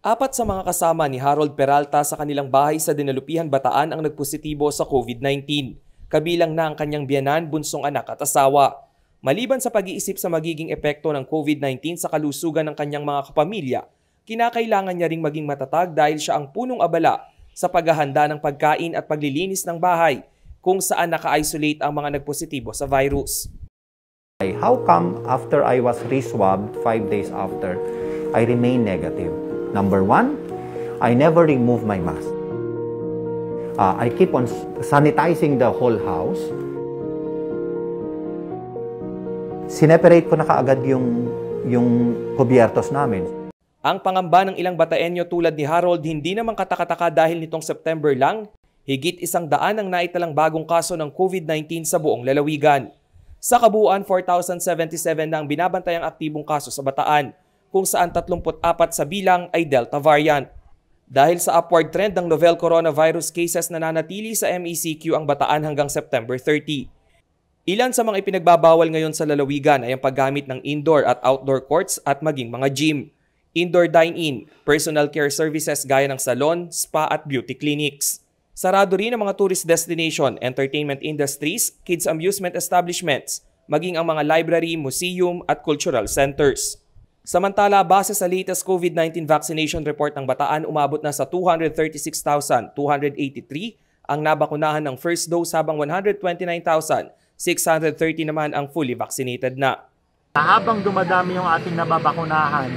Apat sa mga kasama ni Harold Peralta sa kanilang bahay sa Dinalupihan, Bataan ang nagpositibo sa COVID-19. Kabilang na ang kanyang biyanan, bunsong anak at asawa. Maliban sa pag-iisip sa magiging epekto ng COVID-19 sa kalusugan ng kanyang mga kapamilya, kinakailangan niya ring maging matatag dahil siya ang punong abala sa paghahanda ng pagkain at paglilinis ng bahay kung saan naka-isolate ang mga nagpositibo sa virus. How come after I was re-swabbed 5 days after, I remain negative? Number one, I never remove my mask. I keep on sanitizing the whole house. Sineperate ko na kaagad yung kubyertos namin. Ang pangamba ng ilang Bataenyo tulad ni Harold hindi naman katakataka dahil nitong September lang, higit 100 ang naitalang bagong kaso ng COVID-19 sa buong lalawigan. Sa kabuuan, 4,077 na ang binabantayang aktibong kaso sa Bataan, kung saan 34 sa bilang ay Delta variant. Dahil sa upward trend ng novel coronavirus cases na nanatili sa MECQ ang Bataan hanggang September 30. Ilan sa mga ipinagbabawal ngayon sa lalawigan ay ang paggamit ng indoor at outdoor courts at maging mga gym, indoor dine-in, personal care services gaya ng salon, spa at beauty clinics. Sarado rin ang mga tourist destination, entertainment industries, kids amusement establishments, maging ang mga library, museum at cultural centers. Samantala, base sa latest COVID-19 vaccination report ng Bataan, umabot na sa 236,283 ang nabakunahan ng first dose habang 129,630 naman ang fully vaccinated na. Habang dumadami yung ating nababakunahan,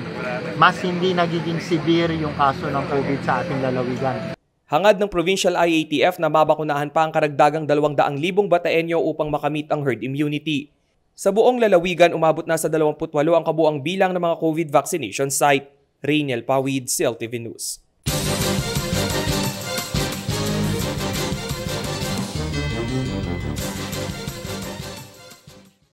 mas hindi nagiging severe yung kaso ng COVID sa ating lalawigan. Hangad ng Provincial IATF na mabakunahan pa ang karagdagang 200,000 Bataenyo upang makamit ang herd immunity. Sa buong lalawigan, umabot na sa 28 ang kabuang bilang ng mga COVID vaccination site. Rainiel Pawid, CLTV News.